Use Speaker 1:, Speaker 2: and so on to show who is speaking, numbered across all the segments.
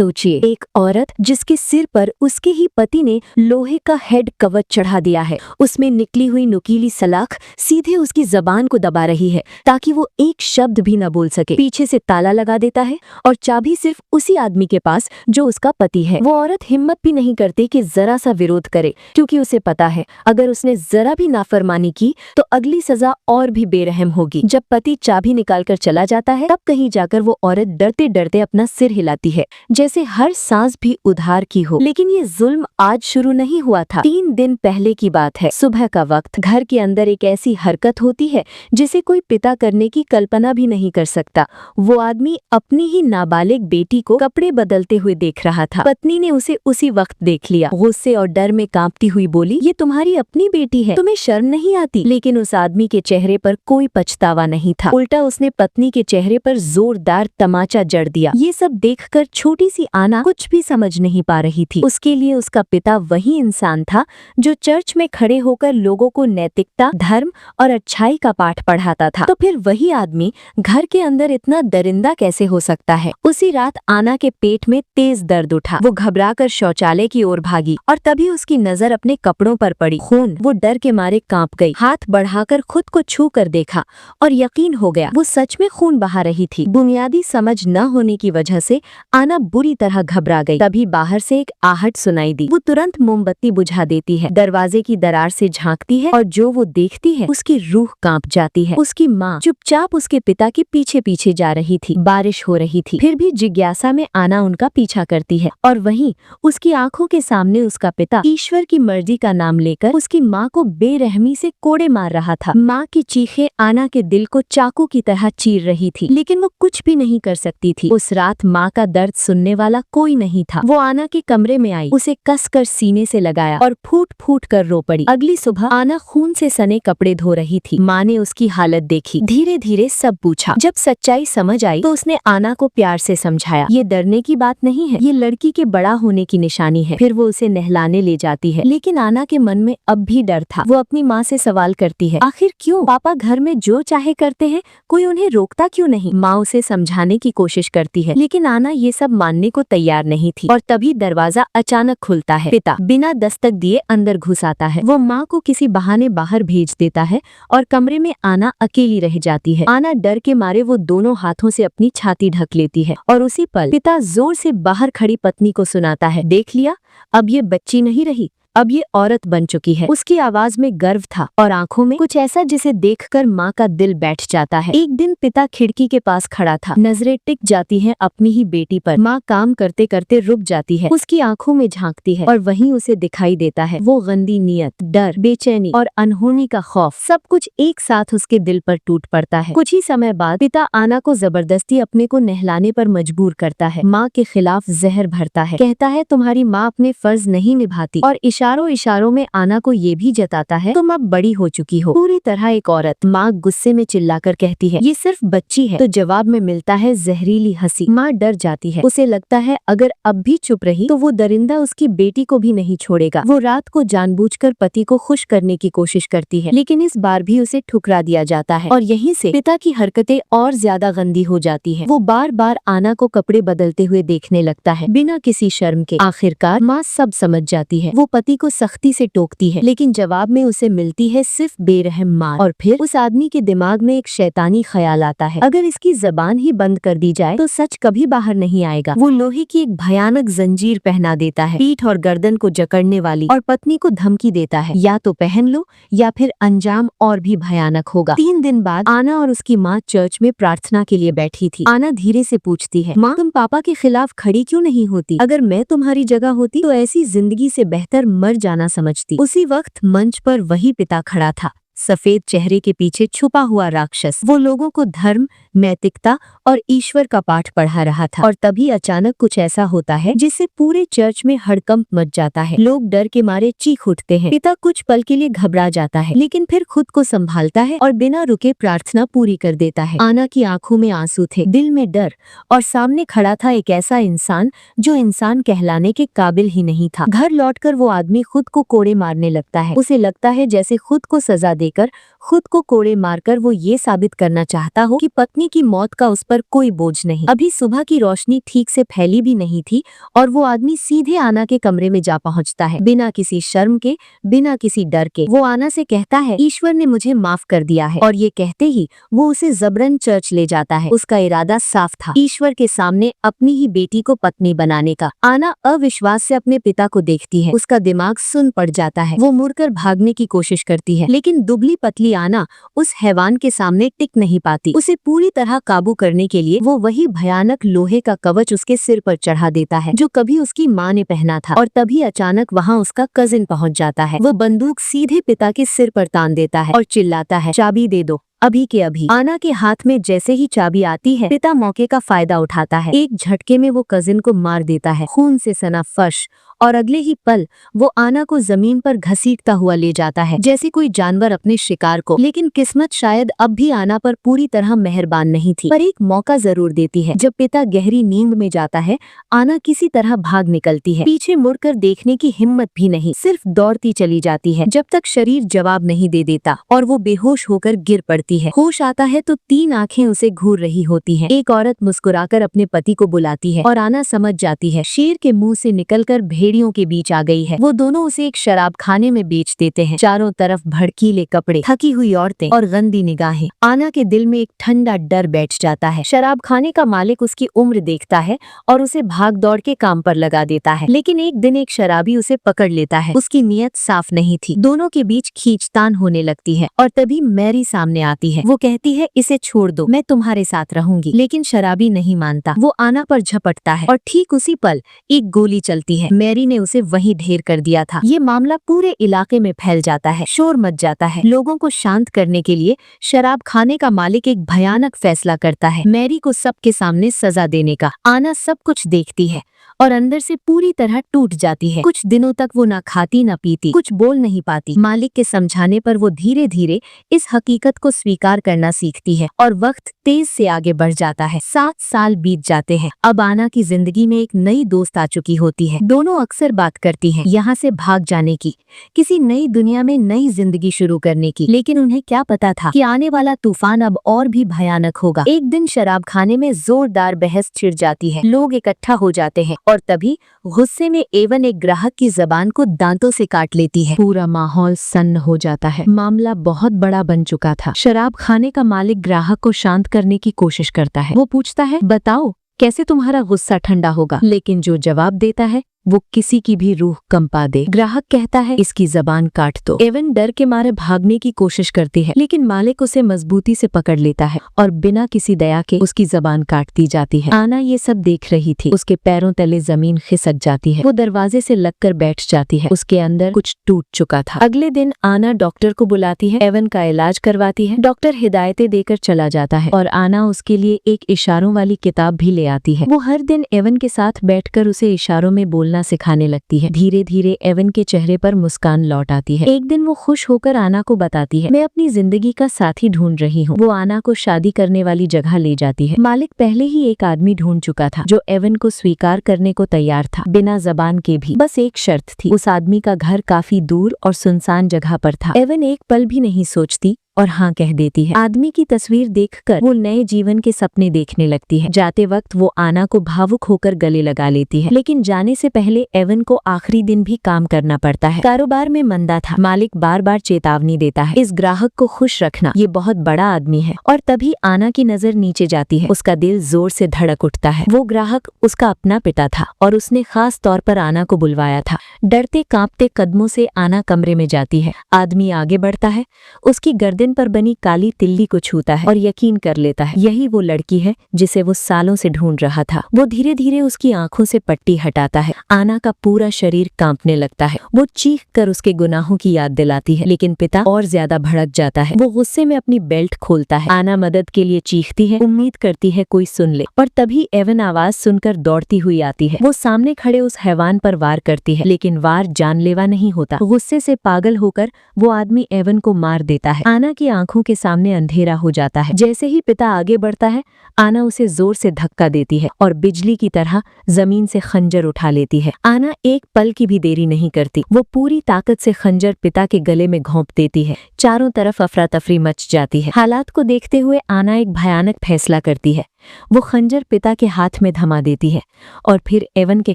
Speaker 1: सोचिए, एक औरत जिसके सिर पर उसके ही पति ने लोहे का हेड कवच चढ़ा दिया है, उसमें निकली हुई नुकीली सलाख सीधे उसकी जबान को दबा रही है ताकि वो एक शब्द भी न बोल सके। पीछे से ताला लगा देता है और चाबी सिर्फ उसी आदमी के पास जो उसका पति है। वो औरत हिम्मत भी नहीं करती कि जरा सा विरोध करे, क्योंकि उसे पता है अगर उसने जरा भी नाफरमानी की तो अगली सजा और भी बेरहम होगी। जब पति चाबी निकालकर चला जाता है, तब कहीं जाकर वो औरत डरते डरते अपना सिर हिलाती है, जैसे हर सांस भी उधार की हो। लेकिन ये जुल्म आज शुरू नहीं हुआ था, 3 दिन पहले की बात है। सुबह का वक्त, घर के अंदर एक ऐसी हरकत होती है जिसे कोई पिता करने की कल्पना भी नहीं कर सकता। वो आदमी अपनी ही नाबालिग बेटी को कपड़े बदलते हुए देख रहा था। पत्नी ने उसे उसी वक्त देख लिया। गुस्से और डर में कांपती हुई बोली, ये तुम्हारी अपनी बेटी है, तुम्हें शर्म नहीं आती? लेकिन उस आदमी के चेहरे पर कोई पछतावा नहीं था, उल्टा उसने पत्नी के चेहरे पर जोरदार तमाचा जड़ दिया। ये सब देखकर छोटी सी आना कुछ भी समझ नहीं पा रही थी। उसके लिए उसका पिता वही इंसान था जो चर्च में खड़े होकर लोगों को नैतिकता, धर्म और अच्छाई का पाठ पढ़ाता था। तो फिर वही आदमी घर के अंदर इतना दरिंदा कैसे हो सकता है? उसी रात आना के पेट में तेज दर्द उठा। वो घबराकर शौचालय की ओर भागी और तभी उसकी नजर अपने कपड़ों पर पड़ी। खून! वो डर के मारे कांप गई। हाथ बढ़ाकर खुद को छू कर देखा और यकीन हो गया, वो सच में खून बहा रही थी। बुनियादी समझ न होने की वजह से आना बुरी तरह घबरा गई। तभी बाहर से एक आहट सुनाई दी। वो तुरंत मोमबत्ती बुझा देती है, दरवाजे की दरार से झांकती है और जो वो देखती है उसकी रूह कांप जाती है। उसकी माँ चुपचाप उसके पिता के पीछे पीछे जा रही थी। बारिश हो रही थी, फिर भी जिज्ञासा में आना उनका पीछा करती है और वहीं उसकी आंखों के सामने उसका पिता ईश्वर की मर्जी का नाम लेकर उसकी माँ को बेरहमी से कोड़े मार रहा था। माँ की चीखें आना के दिल को चाकू की तरह चीर रही थी, लेकिन वो कुछ भी नहीं कर सकती थी। उस रात माँ का दर्द सुनने वाला कोई नहीं था। वो आना के कमरे में आई, उसे कसकर सीने से लगाया और फूट फूट कर रो पड़ी। अगली सुबह आना खून से सने कपड़े धो रही थी। माँ ने उसकी हालत देखी, धीरे धीरे सब पूछा। जब सच्चाई समझ आई तो उसने आना को प्यार से समझाया, ये डरने की बात नहीं है, ये लड़की के बड़ा होने की निशानी है। फिर वो उसे नहलाने ले जाती है, लेकिन आना के मन में अब भी डर था। वो अपनी माँ से सवाल करती है, आखिर क्यों? पापा घर में जो चाहे करते हैं, कोई उन्हें रोकता क्यों नहीं? माँ उसे समझाने की कोशिश करती है, लेकिन आना ये सब मानने को तैयार नहीं थी। और तभी दरवाजा अचानक खुलता है। पिता बिना दस्तक दिए अंदर घुस आता है। वो माँ को किसी बहाने बाहर भेज देता है और कमरे में आना अकेली रह जाती है। आना डर के मारे वो दोनों हाथों से अपनी छाती ढक लेती है और उसी पल पिता जोर से बाहर खड़ी पत्नी को सुनाता है, देख लिया, अब ये बच्ची नहीं रही, अब ये औरत बन चुकी है। उसकी आवाज में गर्व था और आंखों में कुछ ऐसा जिसे देखकर माँ का दिल बैठ जाता है। एक दिन पिता खिड़की के पास खड़ा था, नजरें टिक जाती हैं अपनी ही बेटी पर। माँ काम करते करते रुक जाती है, उसकी आंखों में झांकती है और वहीं उसे दिखाई देता है वो गंदी नीयत, डर, बेचैनी और अनहोनी का खौफ, सब कुछ एक साथ उसके दिल पर टूट पड़ता है। कुछ ही समय बाद पिता आना को जबरदस्ती अपने को नहलाने पर मजबूर करता है। माँ के खिलाफ जहर भरता है, कहता है तुम्हारी माँ अपने फर्ज नहीं निभाती और इशारों इशारों में आना को ये भी जताता है, तुम अब बड़ी हो चुकी हो, पूरी तरह एक औरत। माँ गुस्से में चिल्लाकर कहती है, ये सिर्फ बच्ची है, तो जवाब में मिलता है जहरीली हंसी। माँ डर जाती है, उसे लगता है अगर अब भी चुप रही तो वो दरिंदा उसकी बेटी को भी नहीं छोड़ेगा। वो रात को जानबूझकर पति को खुश करने की कोशिश करती है, लेकिन इस बार भी उसे ठुकरा दिया जाता है और यहीं से पिता की हरकतें और ज्यादा गंदी हो जाती है। वो बार बार आना को कपड़े बदलते हुए देखने लगता है, बिना किसी शर्म के। आखिरकार माँ सब समझ जाती है। वो पति को सख्ती से टोकती है, लेकिन जवाब में उसे मिलती है सिर्फ बेरहम मार। और फिर उस आदमी के दिमाग में एक शैतानी ख्याल आता है, अगर इसकी जबान ही बंद कर दी जाए तो सच कभी बाहर नहीं आएगा। वो लोहे की एक भयानक जंजीर पहना देता है, पीठ और गर्दन को जकड़ने वाली, और पत्नी को धमकी देता है, या तो पहन लो या फिर अंजाम और भी भयानक होगा। 3 दिन बाद आना और उसकी माँ चर्च में प्रार्थना के लिए बैठी थी। आना धीरे से पूछती है, माँ तुम पापा के खिलाफ खड़ी क्यों नहीं होती? अगर मैं तुम्हारी जगह होती तो ऐसी जिंदगी से बेहतर मर जाना समझती। उसी वक्त मंच पर वही पिता खड़ा था, सफेद चेहरे के पीछे छुपा हुआ राक्षस। वो लोगों को धर्म, नैतिकता और ईश्वर का पाठ पढ़ा रहा था। और तभी अचानक कुछ ऐसा होता है जिससे पूरे चर्च में हड़कंप मच जाता है। लोग डर के मारे चीख उठते हैं। पिता कुछ पल के लिए घबरा जाता है, लेकिन फिर खुद को संभालता है और बिना रुके प्रार्थना पूरी कर देता है। आना की आंखों में आंसू थे, दिल में डर, और सामने खड़ा था एक ऐसा इंसान जो इंसान कहलाने के काबिल ही नहीं था। घर लौटकर वो आदमी खुद को कोड़े मारने लगता है। उसे लगता है जैसे खुद को सजा देकर खुद को कोड़े मारकर वो ये साबित करना चाहता हो कि पत्नी की मौत का उस पर कोई बोझ नहीं। अभी सुबह की रोशनी ठीक से फैली भी नहीं थी और वो आदमी सीधे आना के कमरे में जा पहुंचता है, बिना किसी शर्म के, बिना किसी डर के। वो आना से कहता है, ईश्वर ने मुझे माफ कर दिया है, और ये कहते ही वो उसे जबरन चर्च ले जाता है। उसका इरादा साफ था, ईश्वर के सामने अपनी ही बेटी को पत्नी बनाने का। आना अविश्वास से अपने पिता को देखती है, उसका दिमाग सुन पड़ जाता है। वो मुड़कर भागने की कोशिश करती है, लेकिन दुबली पतली आना उस हैवान के सामने टिक नहीं पाती। उसे पूरी तरह काबू करने के लिए वो वही भयानक लोहे का कवच उसके सिर पर चढ़ा देता है जो कभी उसकी माँ ने पहना था। और तभी अचानक वहाँ उसका कजिन पहुँच जाता है। वो बंदूक सीधे पिता के सिर पर तान देता है और चिल्लाता है, चाबी दे दो अभी के अभी। आना के हाथ में जैसे ही चाबी आती है, पिता मौके का फायदा उठाता है। एक झटके में वो कजिन को मार देता है, खून से सना फर्श, और अगले ही पल वो आना को जमीन पर घसीटता हुआ ले जाता है जैसे कोई जानवर अपने शिकार को। लेकिन किस्मत शायद अब भी आना पर पूरी तरह मेहरबान नहीं थी, पर एक मौका जरूर देती है। जब पिता गहरी नींद में जाता है, आना किसी तरह भाग निकलती है, पीछे मुड़कर देखने की हिम्मत भी नहीं, सिर्फ दौड़ती चली जाती है जब तक शरीर जवाब नहीं दे देता और वो बेहोश होकर गिर पड़ती है। होश आता है तो 3 आंखें उसे घूर रही होती हैं। एक औरत मुस्कुराकर अपने पति को बुलाती है और आना समझ जाती है शेर के मुंह से निकलकर भेड़ियों के बीच आ गई है। वो दोनों उसे एक शराब खाने में बेच देते हैं। चारों तरफ भड़कीले कपड़े, थकी हुई औरतें और गंदी निगाहें। आना के दिल में एक ठंडा डर बैठ जाता है। शराब खाने का मालिक उसकी उम्र देखता है और उसे भाग दौड़ के काम पर लगा देता है। लेकिन एक दिन एक शराबी उसे पकड़ लेता है। उसकी नीयत साफ नहीं थी। दोनों के बीच खींचतान होने लगती है और तभी मैरी सामने आती है। वो कहती है, इसे छोड़ दो, मैं तुम्हारे साथ रहूंगी। लेकिन शराबी नहीं मानता। वो आना पर झपटता है और ठीक उसी पल एक गोली चलती है। मैरी ने उसे वहीं ढेर कर दिया था। ये मामला पूरे इलाके में फैल जाता है, शोर मच जाता है। लोगों को शांत करने के लिए शराब खाने का मालिक एक भयानक फैसला करता है, मैरी को सबके सामने सजा देने का। आना सब कुछ देखती है और अंदर से पूरी तरह टूट जाती है। कुछ दिनों तक वो ना खाती ना पीती, कुछ बोल नहीं पाती। मालिक के समझाने पर वो धीरे धीरे इस हकीकत को स्वीकार करना सीखती है और वक्त तेज से आगे बढ़ जाता है। 7 साल बीत जाते हैं। अब आना की जिंदगी में एक नई दोस्त आ चुकी होती है। दोनों अक्सर बात करती हैं, यहाँ से भाग जाने की, किसी नई दुनिया में नई जिंदगी शुरू करने की। लेकिन उन्हें क्या पता था कि आने वाला तूफान अब और भी भयानक होगा। एक दिन शराब खाने में जोरदार बहस छिड़ जाती है। लोग इकट्ठा हो जाते हैं और तभी गुस्से में एवन एक ग्राहक की जबान को दांतों से काट लेती है। पूरा माहौल सन्न हो जाता है। मामला बहुत बड़ा बन चुका था। शराब खाने का मालिक ग्राहक को शांत करने की कोशिश करता है। वो पूछता है, बताओ कैसे तुम्हारा गुस्सा ठंडा होगा? लेकिन जो जवाब देता है वो किसी की भी रूह कंपा दे। ग्राहक कहता है, इसकी जबान काट दो। एवन डर के मारे भागने की कोशिश करती है, लेकिन मालिक उसे मजबूती से पकड़ लेता है और बिना किसी दया के उसकी जबान काट दी जाती है। आना ये सब देख रही थी। उसके पैरों तले जमीन खिसक जाती है। वो दरवाजे से लगकर बैठ जाती है। उसके अंदर कुछ टूट चुका था। अगले दिन आना डॉक्टर को बुलाती है, एवन का इलाज करवाती है। डॉक्टर हिदायतें देकर चला जाता है और आना उसके लिए एक इशारों वाली किताब भी ले आती है। वो हर दिन एवन के साथ बैठकर उसे इशारों में बोलना सिखाने लगती है। धीरे धीरे एवन के चेहरे पर मुस्कान लौट आती है। एक दिन वो खुश होकर आना को बताती है, मैं अपनी जिंदगी का साथी ढूंढ रही हूँ। वो आना को शादी करने वाली जगह ले जाती है। मालिक पहले ही एक आदमी ढूंढ चुका था जो एवन को स्वीकार करने को तैयार था, बिना जबान के भी। बस एक शर्त थी, उस आदमी का घर काफी दूर और सुनसान जगह पर था। एवन एक पल भी नहीं सोचती और हाँ कह देती है। आदमी की तस्वीर देखकर वो नए जीवन के सपने देखने लगती है। जाते वक्त वो आना को भावुक होकर गले लगा लेती है। लेकिन जाने से पहले एवन को आखिरी दिन भी काम करना पड़ता है। कारोबार में मंदा था। मालिक बार बार चेतावनी देता है, इस ग्राहक को खुश रखना, ये बहुत बड़ा आदमी है। और तभी आना की नजर नीचे जाती है। उसका दिल जोर से धड़क उठता है। वो ग्राहक उसका अपना पिता था और उसने खास तौर पर आना को बुलवाया था। डरते कांपते कदमों से आना कमरे में जाती है। आदमी आगे बढ़ता है, उसकी गर्दन पर बनी काली तिल्ली को छूता है और यकीन कर लेता है यही वो लड़की है जिसे वो सालों से ढूंढ रहा था। वो धीरे धीरे उसकी आंखों से पट्टी हटाता है। आना का पूरा शरीर कांपने लगता है। वो चीख कर उसके गुनाहों की याद दिलाती है, लेकिन पिता और ज्यादा भड़क जाता है। वो गुस्से में अपनी बेल्ट खोलता है। आना मदद के लिए चीखती है, उम्मीद करती है कोई सुन ले, और तभी एवन आवाज सुनकर दौड़ती हुई आती है। वो सामने खड़े उस हैवान पर वार करती है, लेकिन वार जानलेवा नहीं होता। गुस्से से पागल होकर वो आदमी एवन को मार देता है। आना आना की आंखों के सामने अंधेरा हो जाता है। जैसे ही पिता आगे बढ़ता है, आना उसे जोर से धक्का देती है और बिजली की तरह जमीन से खंजर उठा लेती है। आना एक पल की भी देरी नहीं करती, वो पूरी ताकत से खंजर पिता के गले में घोंप देती है। चारों तरफ अफरा तफरी मच जाती है। हालात को देखते हुए आना एक भयानक फैसला करती है। वो खंजर पिता के हाथ में थमा देती है और फिर एवन के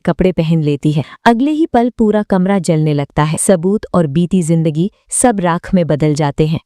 Speaker 1: कपड़े पहन लेती है। अगले ही पल पूरा कमरा जलने लगता है। सबूत और बीती जिंदगी सब राख में बदल जाते हैं।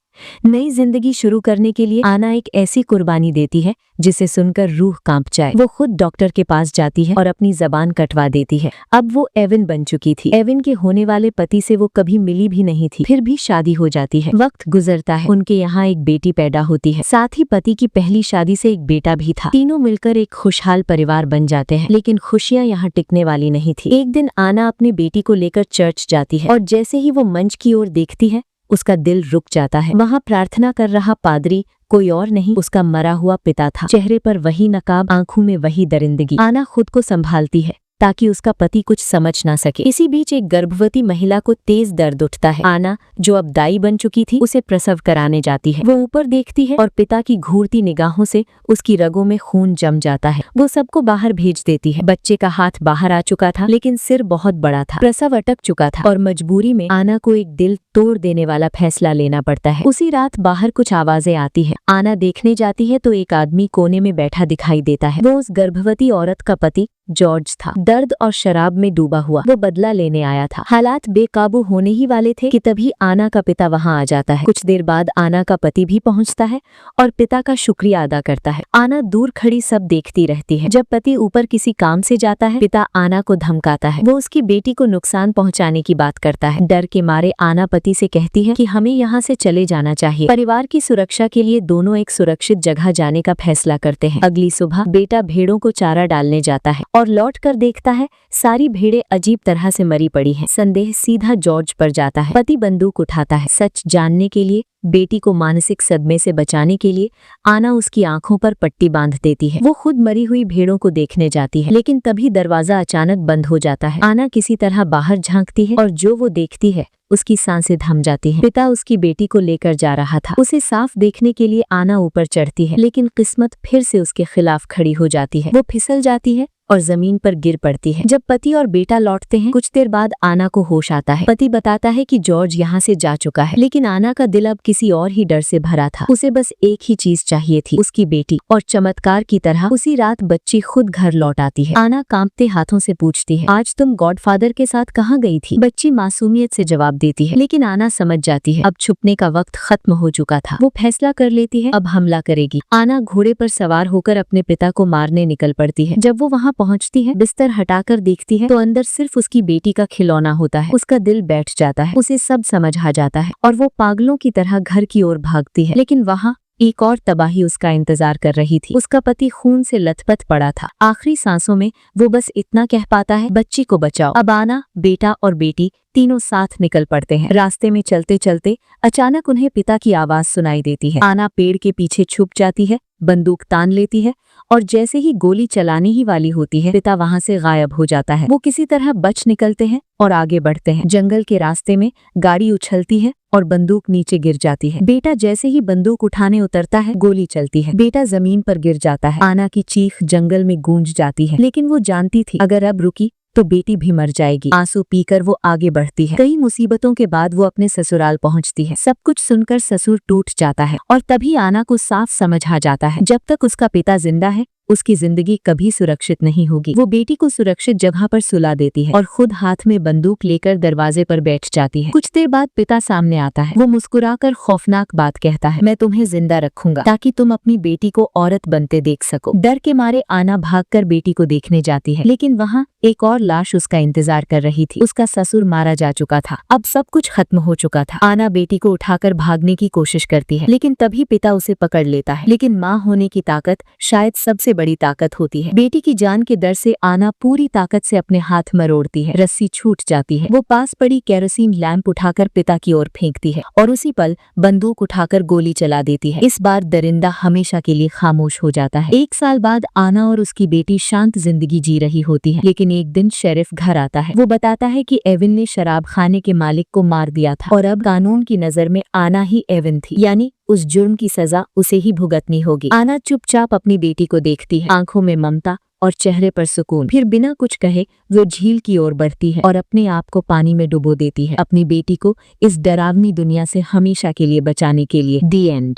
Speaker 1: नई जिंदगी शुरू करने के लिए आना एक ऐसी कुर्बानी देती है जिसे सुनकर रूह कांप जाए। वो खुद डॉक्टर के पास जाती है और अपनी जबान कटवा देती है। अब वो एवन बन चुकी थी। एवन के होने वाले पति से वो कभी मिली भी नहीं थी, फिर भी शादी हो जाती है। वक्त गुजरता है, उनके यहाँ एक बेटी पैदा होती है। साथ ही पति की पहली शादी से एक बेटा भी था। तीनों मिलकर एक खुशहाल परिवार बन जाते हैं। लेकिन खुशियां यहाँ टिकने वाली नहीं थी। एक दिन आना अपनी बेटी को लेकर चर्च जाती है और जैसे ही वो मंच की ओर देखती है, उसका दिल रुक जाता है। वहाँ प्रार्थना कर रहा पादरी कोई और नहीं, उसका मरा हुआ पिता था। चेहरे पर वही नकाब, आंखों में वही दरिंदगी। आना खुद को संभालती है ताकि उसका पति कुछ समझ ना सके। इसी बीच एक गर्भवती महिला को तेज दर्द उठता है। आना, जो अब दाई बन चुकी थी, उसे प्रसव कराने जाती है। वो ऊपर देखती है और पिता की घूरती निगाहों से उसकी रगों में खून जम जाता है। वो सबको बाहर भेज देती है। बच्चे का हाथ बाहर आ चुका था, लेकिन सिर बहुत बड़ा था। प्रसव अटक चुका था और मजबूरी में आना को एक दिल तोड़ देने वाला फैसला लेना पड़ता है। उसी रात बाहर कुछ आवाजें आती है। आना देखने जाती है तो एक आदमी कोने में बैठा दिखाई देता है। वो उस गर्भवती औरत का पति जॉर्ज था। दर्द और शराब में डूबा हुआ वो बदला लेने आया था। हालात बेकाबू होने ही वाले थे कि तभी आना का पिता वहां आ जाता है। कुछ देर बाद आना का पति भी पहुंचता है और पिता का शुक्रिया अदा करता है। आना दूर खड़ी सब देखती रहती है। जब पति ऊपर किसी काम से जाता है, पिता आना को धमकाता है। वो उसकी बेटी को नुकसान पहुंचाने की बात करता है। डर के मारे आना पति से कहती है कि हमें यहाँ से चले जाना चाहिए। परिवार की सुरक्षा के लिए दोनों एक सुरक्षित जगह जाने का फैसला करते हैं। अगली सुबह बेटा भेड़ों को चारा डालने जाता है और लौट कर देखता है सारी भेड़ें अजीब तरह से मरी पड़ी हैं। संदेह सीधा जॉर्ज पर जाता है। पति बंदूक उठाता है। सच जानने के लिए, बेटी को मानसिक सदमे से बचाने के लिए आना उसकी आंखों पर पट्टी बांध देती है। वो खुद मरी हुई भेड़ों को देखने जाती है, लेकिन तभी दरवाजा अचानक बंद हो जाता है। आना किसी तरह बाहर झांकती है और जो वो देखती है उसकी सांसें थम जाती हैं। पिता उसकी बेटी को लेकर जा रहा था। उसे साफ देखने के लिए आना ऊपर चढ़ती है, लेकिन किस्मत फिर से उसके खिलाफ खड़ी हो जाती है। वो फिसल जाती है और जमीन पर गिर पड़ती है। जब पति और बेटा लौटते हैं, कुछ देर बाद आना को होश आता है। पति बताता है कि जॉर्ज यहाँ से जा चुका है, लेकिन आना का दिल अब किसी और ही डर से भरा था। उसे बस एक ही चीज चाहिए थी, उसकी बेटी। और चमत्कार की तरह उसी रात बच्ची खुद घर लौट आती है। आना कांपते हाथों से पूछती है, आज तुम गॉडफादर के साथ कहाँ गई थी? बच्ची मासूमियत से जवाब देती है, लेकिन आना समझ जाती है अब छुपने का वक्त खत्म हो चुका था। वो फैसला कर लेती है अब हमला करेगी। आना घोड़े पर सवार होकर अपने पिता को मारने निकल पड़ती है। जब वो वहाँ पहुंचती है, बिस्तर हटाकर देखती है तो अंदर सिर्फ उसकी बेटी का खिलौना होता है। उसका दिल बैठ जाता है। उसे सब समझ आ जाता है और वो पागलों की तरह घर की ओर भागती है। लेकिन वहाँ एक और तबाही उसका इंतजार कर रही थी। उसका पति खून से लथपथ पड़ा था। आखिरी सांसों में वो बस इतना कह पाता है, बच्ची को बचाओ। अब आना, बेटा और बेटी तीनों साथ निकल पड़ते हैं। रास्ते में चलते चलते अचानक उन्हें पिता की आवाज सुनाई देती है। आना पेड़ के पीछे छुप जाती है, बंदूक तान लेती है और जैसे ही गोली चलाने ही वाली होती है, पिता वहां से गायब हो जाता है। वो किसी तरह बच निकलते हैं और आगे बढ़ते हैं। जंगल के रास्ते में गाड़ी उछलती है और बंदूक नीचे गिर जाती है। बेटा जैसे ही बंदूक उठाने उतरता है, गोली चलती है। बेटा जमीन पर गिर जाता है। आना की चीख जंगल में गूंज जाती है, लेकिन वो जानती थी अगर अब रुकी तो बेटी भी मर जाएगी। आंसू पीकर वो आगे बढ़ती है। कई मुसीबतों के बाद वो अपने ससुराल पहुंचती है। सब कुछ सुनकर ससुर टूट जाता है और तभी आना को साफ समझ आ जाता है, जब तक उसका पिता जिंदा है उसकी जिंदगी कभी सुरक्षित नहीं होगी। वो बेटी को सुरक्षित जगह पर सुला देती है और खुद हाथ में बंदूक लेकर दरवाजे पर बैठ जाती है। कुछ देर बाद पिता सामने आता है। वो मुस्कुराकर खौफनाक बात कहता है, मैं तुम्हें जिंदा रखूंगा ताकि तुम अपनी बेटी को औरत बनते देख सको। डर के मारे आना भागकर बेटी को देखने जाती है, लेकिन वहाँ एक और लाश उसका इंतजार कर रही थी। उसका ससुर मारा जा चुका था। अब सब कुछ खत्म हो चुका था। आना बेटी को उठाकर भागने की कोशिश करती है, लेकिन तभी पिता उसे पकड़ लेता है। लेकिन माँ होने की ताकत शायद सबसे बड़ी ताकत होती है। बेटी की जान के डर से आना पूरी ताकत से अपने हाथ मरोड़ती है। रस्सी छूट जाती है। वो पास पड़ी केरोसिन लैंप उठाकर पिता की ओर फेंकती है और उसी पल बंदूक उठाकर गोली चला देती है। इस बार दरिंदा हमेशा के लिए खामोश हो जाता है। 1 साल बाद आना और उसकी बेटी शांत जिंदगी जी रही होती है, लेकिन एक दिन शेरिफ घर आता है। वो बताता है कि एविन ने शराब खाने के मालिक को मार दिया था और अब कानून की नजर में आना ही एविन थी, यानी उस जुर्म की सजा उसे ही भुगतनी होगी। आना चुपचाप अपनी बेटी को देखती है, आंखों में ममता और चेहरे पर सुकून। फिर बिना कुछ कहे वो झील की ओर बढ़ती है और अपने आप को पानी में डुबो देती है, अपनी बेटी को इस डरावनी दुनिया से हमेशा के लिए बचाने के लिए। दी एंड।